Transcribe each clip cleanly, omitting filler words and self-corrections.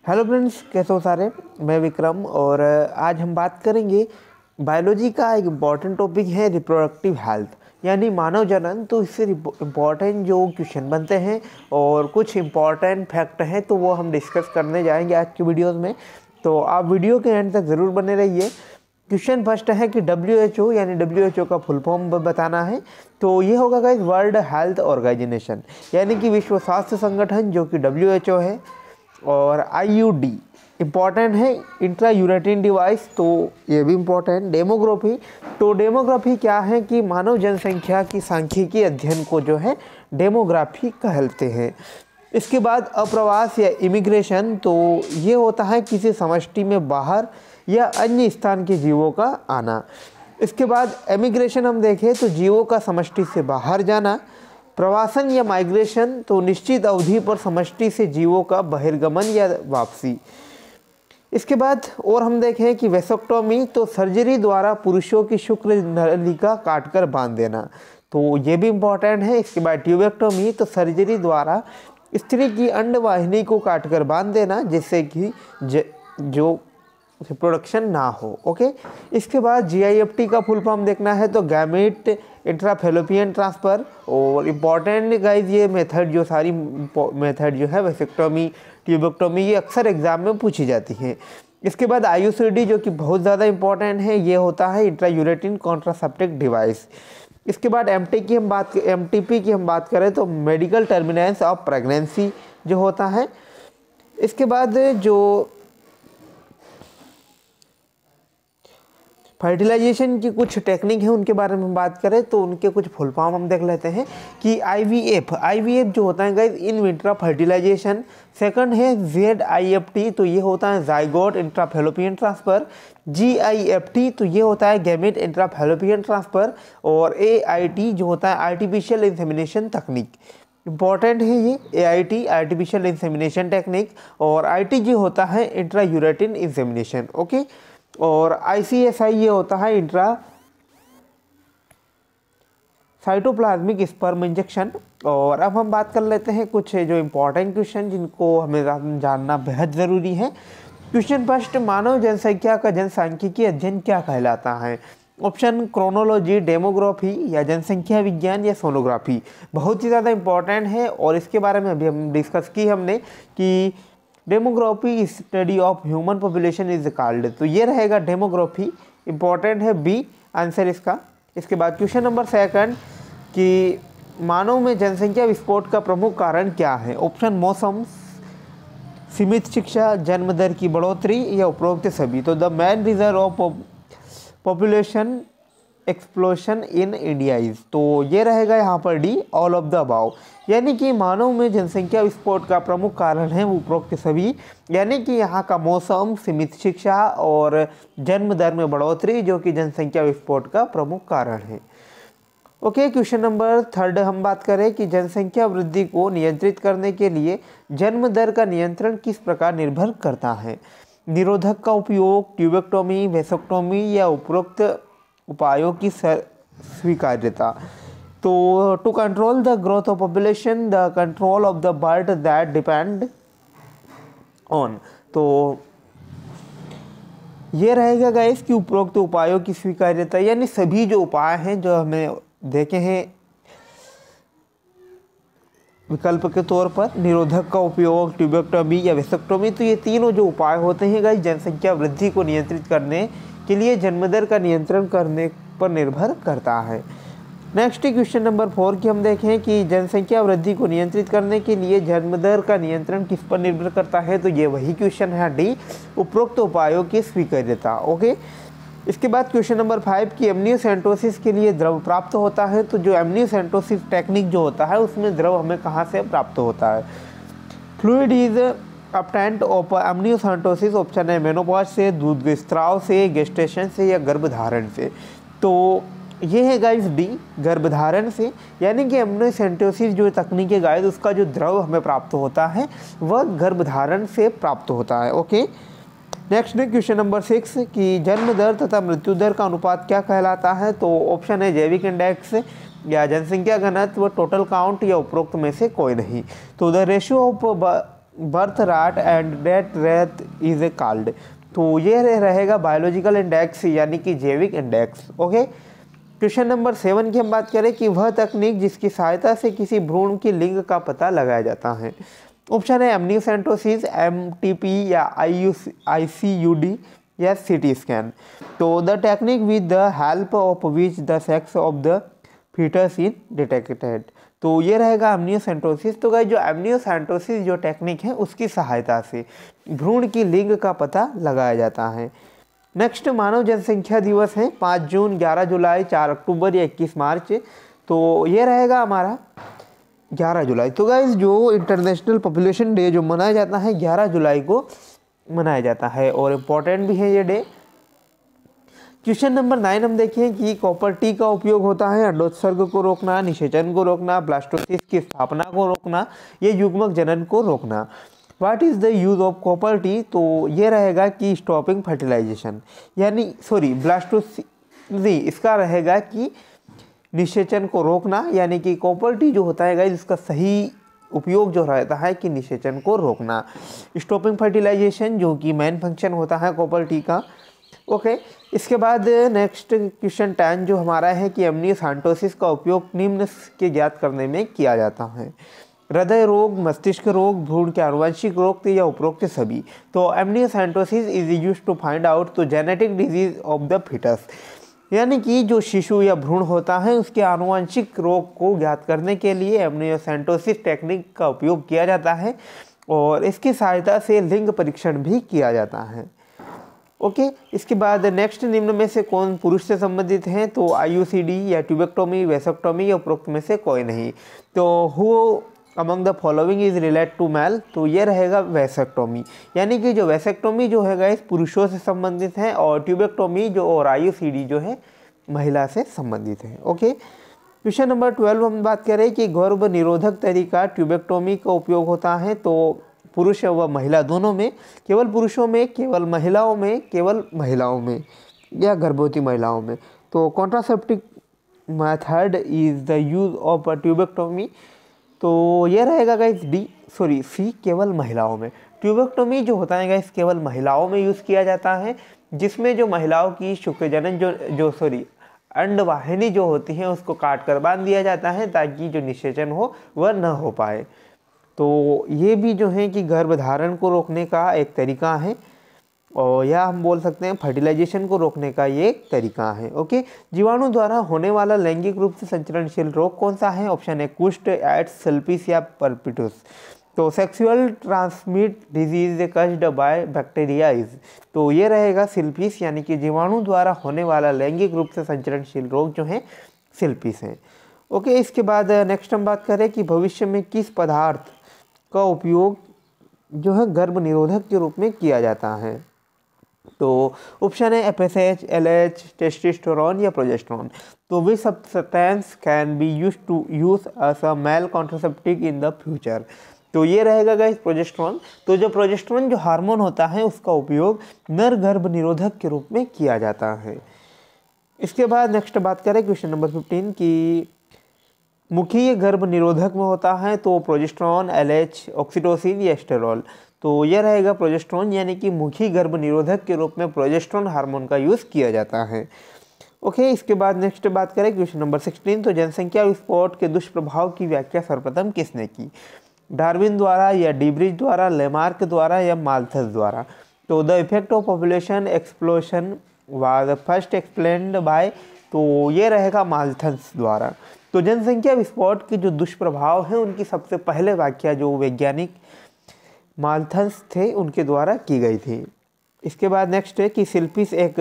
Hello friends, कैसे हो सारे। मैं विक्रम और आज हम बात करेंगे बायोलॉजी का एक इम्पॉर्टेंट टॉपिक है रिप्रोडक्टिव हेल्थ यानी मानव जनन। तो इससे इम्पॉर्टेंट जो क्वेश्चन बनते हैं और कुछ इम्पॉर्टेंट फैक्ट हैं तो वो हम डिस्कस करने जाएंगे आज की वीडियोस में। तो आप वीडियो के एंड तक ज़रूर बने रहिए। क्वेश्चन फर्स्ट है कि WHO यानी WHO का फुल फॉर्म बताना है। तो ये होगा गाइस वर्ल्ड हेल्थ ऑर्गेनाइजेशन यानी कि विश्व स्वास्थ्य संगठन जो कि WHO है। और IUD इम्पॉर्टेंट है इंट्रा यूरेटिन डिवाइस, तो ये भी इम्पॉर्टेंट। डेमोग्राफी, तो डेमोग्राफी क्या है कि मानव जनसंख्या की सांख्यिकी अध्ययन को जो है डेमोग्राफी कहते हैं। इसके बाद अप्रवास या इमिग्रेशन, तो ये होता है किसी समष्टि में बाहर या अन्य स्थान के जीवों का आना। इसके बाद एमिग्रेशन हम देखें तो जीवों का समष्टि से बाहर जाना। प्रवासन या माइग्रेशन, तो निश्चित अवधि पर समष्टि से जीवों का बहिर्गमन या वापसी। इसके बाद और हम देखें कि वेसेक्टोमी, तो सर्जरी द्वारा पुरुषों की शुक्र नलिका काटकर बांध देना, तो ये भी इम्पॉर्टेंट है। इसके बाद ट्यूबेक्टोमी, तो सर्जरी द्वारा स्त्री की अंडवाहिनी को काटकर बांध देना जिससे कि जो रिप्रोडक्शन ना हो। ओके, इसके बाद GIFT का फुल फॉर्म देखना है तो गैमेट इंट्राफेलोपियन ट्रांसफ़र। और इम्पॉर्टेंट गाइज ये मेथड, जो सारी मेथड जो है वेसेक्टोमी, ट्यूबेक्टोमी, ये अक्सर एग्जाम में पूछी जाती है। इसके बाद IUCD जो कि बहुत ज़्यादा इंपॉर्टेंट है, ये होता है इंट्रा यूरेटिन कॉन्ट्रासेप्टिव डिवाइस। इसके बाद MTP की हम बात करें तो मेडिकल टर्मिनेंस ऑफ प्रेगनेंसी जो होता है। इसके बाद जो फर्टिलाइजेशन की कुछ टेक्निक है उनके बारे में हम बात करें तो उनके कुछ फुल फॉर्म हम देख लेते हैं कि IVF जो होता है guys in vitro fertilization. Second है ZIFT, तो ये होता है जाइगोट इंट्राफेलोपियन ट्रांसफ़र। GIFT, तो ये होता है गैमेट इंट्राफेलोपियन ट्रांसफ़र। और AIT जो होता है आर्टिफिशियल इंसेमिनेशन तकनीक। इंपॉर्टेंट है ये AIT आर्टिफिशियल इंसेमिनेशन टेक्निक। और ITG होता है इंट्रा यूरेटिन इंसेमिनेशन। ओके, और ICSI ये होता है इंट्रा साइटोप्लाज्मिक स्पर्म इंजेक्शन। और अब हम बात कर लेते हैं कुछ जो इम्पोर्टेंट क्वेश्चन जिनको हमें जानना बेहद ज़रूरी है। क्वेश्चन फर्स्ट, मानव जनसंख्या का जनसांख्यिकी अध्ययन क्या कहलाता है? ऑप्शन क्रोनोलॉजी, डेमोग्राफी या जनसंख्या विज्ञान या सोनोग्राफी। बहुत ही ज़्यादा इम्पोर्टेंट है और इसके बारे में अभी हम डिस्कस की हमने कि demography study of human population is called, तो ये रहेगा डेमोग्राफी। इंपॉर्टेंट है B आंसर इसका। इसके बाद क्वेश्चन नंबर सेकंड कि मानव में जनसंख्या विस्फोट का प्रमुख कारण क्या है? ऑप्शन मौसम, सीमित शिक्षा, जन्म दर की बढ़ोतरी या उपरोक्त सभी। तो the main reason of population explosion in India is, तो ये रहेगा यहाँ पर D all of the above. यानी कि मानव में जनसंख्या विस्फोट का प्रमुख कारण है उपरोक्त सभी, यानी कि यहाँ का मौसम, सीमित शिक्षा और जन्म दर में बढ़ोतरी जो कि जनसंख्या विस्फोट का प्रमुख कारण है। ओके, क्वेश्चन नंबर थर्ड हम बात करें कि जनसंख्या वृद्धि को नियंत्रित करने के लिए जन्म दर का नियंत्रण किस प्रकार निर्भर करता है? निरोधक का उपयोग, ट्यूबेक्टोमी, वेसेक्टोमी या उपरोक्त उपायों की स्वीकार्यता। तो to control the growth of population, the control of the birth that depend on, तो ये रहेगा गाइस कि उपरोक्त उपायों की स्वीकार्यता, यानी सभी जो उपाय हैं जो हमें देखे हैं विकल्प के तौर पर, निरोधक का उपयोग, ट्यूबेक्टोमी या वेसेक्टोमी, तो ये तीनों जो उपाय होते हैं गाइस जनसंख्या वृद्धि को नियंत्रित करने के लिए जन्म दर का नियंत्रण करने पर निर्भर करता है। नेक्स्ट क्वेश्चन नंबर 4 की हम देखें कि जनसंख्या वृद्धि को नियंत्रित करने के लिए जन्म दर का नियंत्रण किस पर निर्भर करता है? तो ये वही क्वेश्चन है D उपरोक्त उपायों की स्वीकार्यता। ओके, इसके बाद क्वेश्चन नंबर 5 की एमनियोसेंटोसिस के लिए द्रव प्राप्त होता है, तो जो एमनियोसेंटोसिस टेक्निक जो होता है उसमें द्रव हमें कहाँ से प्राप्त होता है? Fluid is obtained of amniocentesis. Option है मेनोपॉज से, दूध स्त्राव से, गेस्टेशन से या गर्भधारण से। तो ये है गाइस D गर्भधारण से, यानी कि एमनियोसेंटोसिस जो तकनीक है गाइस उसका जो द्रव हमें प्राप्त होता है वह गर्भधारण से प्राप्त होता है। ओके, नेक्स्ट क्वेश्चन नंबर 6 कि जन्म दर तथा मृत्यु दर का अनुपात क्या कहलाता है? तो ऑप्शन है जैविक इंडेक्स या जनसंख्या घनत्व, टोटल काउंट या उपरोक्त में से कोई नहीं। तो the ratio of birth rate and death rate is a called. तो ये रहेगा बायोलॉजिकल इंडेक्स यानी कि जैविक इंडेक्स। ओके, क्वेश्चन नंबर 7 की हम बात करें कि वह तकनीक जिसकी सहायता से किसी भ्रूण की लिंग का पता लगाया जाता है। ऑप्शन है एमनियोसेंटोसिस, MTP या ICUD या CT स्कैन। तो the technique with the help of which the sex of the foetus in detected. तो ये रहेगा एमनियोसेंटोसिस। तो गाइस जो एमनियोसेंटोसिस जो टेक्निक है उसकी सहायता से भ्रूण की लिंग का पता लगाया जाता है। नेक्स्ट मानव जनसंख्या दिवस है 5 जून, 11 जुलाई, 4 अक्टूबर या 21 मार्च। तो ये रहेगा हमारा 11 जुलाई। तो गाइस जो इंटरनेशनल पॉपुलेशन डे जो मनाया जाता है 11 जुलाई को मनाया जाता है और इम्पोर्टेंट भी है ये डे। क्वेश्चन नंबर 9 हम देखें कि कॉपर टी का उपयोग होता है अंडोत्सर्ग को रोकना, निषेचन को रोकना, ब्लास्टोसिस की स्थापना को रोकना, ये युग्मक जनन को रोकना। What is the use of copper T? तो ये रहेगा कि स्टॉपिंग फर्टिलाइजेशन यानी ब्लास्टोसिस नहीं, इसका रहेगा कि निषेचन को रोकना यानी कि कॉपर टी जो होता है गाइस इसका सही उपयोग जो रहता है कि निषेचन को रोकना। स्टॉपिंग फर्टिलाइजेशन जो कि मेन फंक्शन होता है कॉपर टी का। ओके, इसके बाद नेक्स्ट क्वेश्चन 10 जो हमारा है कि एमनियोसेंटोसिस का उपयोग निम्न के ज्ञात करने में किया जाता है। हृदय रोग, मस्तिष्क रोग, भ्रूण के आनुवंशिक रोग या उपरोक्त सभी। तो amniocentesis is used to find out तो genetic disease of the foetus यानी कि जो शिशु या भ्रूण होता है उसके आनुवंशिक रोग को ज्ञात करने के लिए एमनियोसेंटोसिस टेक्निक का उपयोग किया जाता है और इसकी सहायता से लिंग परीक्षण भी किया जाता है। ओके, इसके बाद नेक्स्ट निम्न में से कौन पुरुष से संबंधित है? तो IUCD या ट्यूबेक्टोमी, वेसेक्टोमी या उपरोक्त में से कोई नहीं। तो who among the following is relate to male? तो ये रहेगा वेसेक्टोमी यानी कि जो वेसेक्टोमी जो है गाइस पुरुषों से संबंधित है और ट्यूबेक्टोमी जो और IUCD जो है महिला से संबंधित है। ओके, क्वेश्चन नंबर 12 हम बात करें कि गर्भ निरोधक तरीका ट्यूबेक्टोमी का उपयोग होता है तो पुरुष व महिला दोनों में, केवल पुरुषों में, केवल महिलाओं में, केवल महिलाओं में या गर्भवती महिलाओं में। तो contraceptive method is the use of tubectomy. तो ये रहेगा गाइस सी केवल महिलाओं में। ट्यूबेक्टोमी जो होता है गाइस केवल महिलाओं में यूज़ किया जाता है जिसमें जो महिलाओं की शुक्रजनन अंडवाहिनी जो होती है उसको काट कर बांध दिया जाता है ताकि जो निषेचन हो वह न हो पाए। तो ये भी जो है कि गर्भधारण को रोकने का एक तरीका है और या हम बोल सकते हैं फर्टिलाइजेशन को रोकने का ये एक तरीका है। ओके, जीवाणु द्वारा होने वाला लैंगिक रूप से संचरणशील रोग कौन सा है? ऑप्शन है कुष्ठ, एड्स, सिल्पिस या परपिटुस। तो sexual transmit disease caused by bacteria is. तो ये रहेगा सिल्पिस यानी कि जीवाणु द्वारा होने वाला लैंगिक रूप से संचरणशील रोग जो है सिल्पिस है। ओके, इसके बाद नेक्स्ट हम बात करें कि भविष्य में किस पदार्थ का उपयोग जो है गर्भ निरोधक के रूप में किया जाता है। तो ऑप्शन है FSH, LH, टेस्टोस्टेरोन या प्रोजेस्टेरोन। तो which substance can be used to use as a male contraceptive in the future. तो ये रहेगा गाइस प्रोजेस्टेरोन। तो जो प्रोजेस्टेरोन जो हार्मोन होता है उसका उपयोग नर गर्भ निरोधक के रूप में किया जाता है। इसके बाद नेक्स्ट बात करें क्वेश्चन नंबर 15 की मुखीय गर्भ निरोधक में होता है तो प्रोजेस्टेरोन, LH, ऑक्सीटोसिन या एस्टेरॉल। तो यह रहेगा प्रोजेस्टेरोन यानी कि मुखी गर्भ निरोधक के रूप में प्रोजेस्टेरोन हार्मोन का यूज़ किया जाता है। ओके, इसके बाद नेक्स्ट बात करें क्वेश्चन नंबर 16 तो जनसंख्या विस्फोट के दुष्प्रभाव की व्याख्या सर्वप्रथम किसने की? डार्विन द्वारा या डीब्रिज द्वारा, लेमार्क द्वारा या माल्थस द्वारा। तो the effect of population explosion was first explained bye. तो ये रहेगा माल्थस द्वारा। तो जनसंख्या विस्फोट के जो दुष्प्रभाव हैं उनकी सबसे पहले व्याख्या जो वैज्ञानिक माल्थस थे उनके द्वारा की गई थी। इसके बाद नेक्स्ट है कि सिल्पिस एक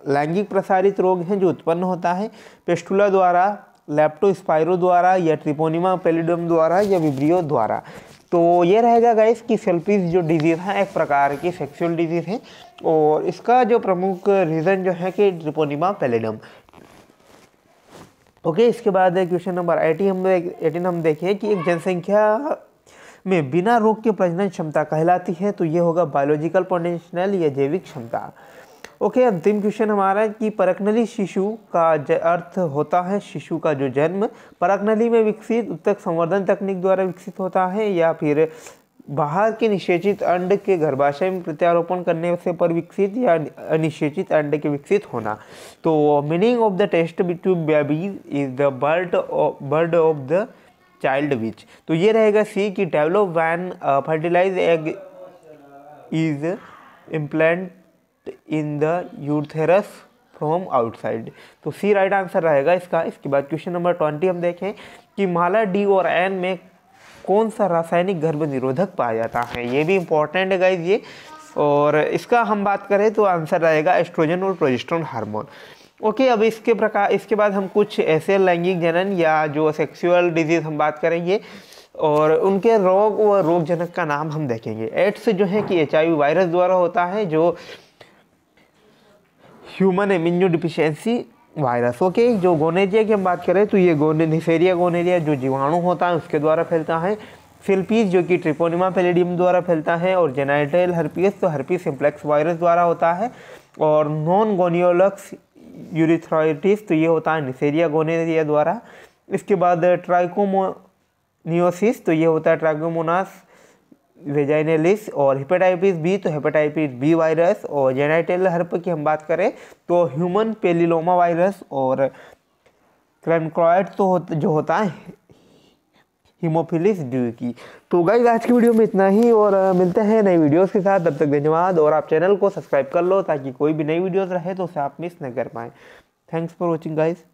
लैंगिक प्रसारित रोग है जो उत्पन्न होता है पेस्टुला द्वारा, लेप्टोस्पाइरो द्वारा या ट्रिपोनिमा पैलिडियम द्वारा या विब्रियो द्वारा। तो ये रहेगा गाइस कि सिल्पिस जो डिजीज़ है एक प्रकार की सेक्सुअल डिजीज़ है और इसका जो प्रमुख रीज़न जो है कि ट्रिपोनिमा पैलिडियम। ओके, इसके बाद क्वेश्चन नंबर 18 हम देखें कि एक जनसंख्या में बिना रोग के प्रजनन क्षमता कहलाती है। तो ये होगा बायोलॉजिकल पोटेंशियल या जैविक क्षमता। ओके, अंतिम क्वेश्चन हमारा कि परकनली शिशु का अर्थ होता है शिशु का जो जन्म परकनली में विकसित उत्तक संवर्धन तकनीक द्वारा विकसित होता है या फिर बाहर के निषेचित अंड के गर्भाशय में प्रत्यारोपण करने से पर विकसित या अनिषेचित अंड के विकसित होना। तो meaning of the test tube babies is the birth of the child which, तो ये रहेगा सी कि develop when fertilize egg is implant in the uterus from outside, तो सी राइट आंसर रहेगा इसका। इसके बाद क्वेश्चन नंबर 20 हम देखें कि माला डी और एन में कौन सा रासायनिक गर्भ निरोधक पाया जाता है, ये भी इंपॉर्टेंट है गाइज ये। और इसका हम बात करें तो आंसर रहेगा एस्ट्रोजन और प्रोजेस्टेरोन हार्मोन। ओके, अब इसके बाद हम कुछ ऐसे लैंगिक जनन या जो सेक्सुअल डिजीज हम बात करेंगे और उनके रोग व रोगजनक का नाम हम देखेंगे। एड्स जो है कि HIV वायरस द्वारा होता है, जो human immuno deficiency virus. Okay, जो गोनेरिया की हम बात करें तो ये निसेरिया गोनेरिया जो जीवाणु होता है उसके द्वारा फैलता है। फिलपीस जो कि ट्रिपोनिमा पैलिडियम द्वारा फैलता है। और जेनाइटल हर्पीस तो हर्पीस सिम्प्लेक्स वायरस द्वारा होता है। और नॉन गोनियोलक्स यूरिथ्राइटिस तो ये होता है निसेरिया गोनेरिया द्वारा। इसके बाद ट्राइकोमोनियोसिस तो ये होता है ट्राइकोमोनास वेजाइनलिस। और हेपेटाइटिस बी तो हेपेटाइटिस बी वायरस। और जेनाइटल हर्प की हम बात करें तो ह्यूमन पेलिलोमा वायरस। और क्रैनक्रॉइड तो जो होता है हीमोफिलिस ड्यू की। तो गाइस आज की वीडियो में इतना ही और मिलते हैं नई वीडियोस के साथ। तब तक धन्यवाद और आप चैनल को सब्सक्राइब कर लो ताकि कोई भी नई वीडियोस रहे तो उसे आप मिस न कर पाएँ। Thanks for watching guys.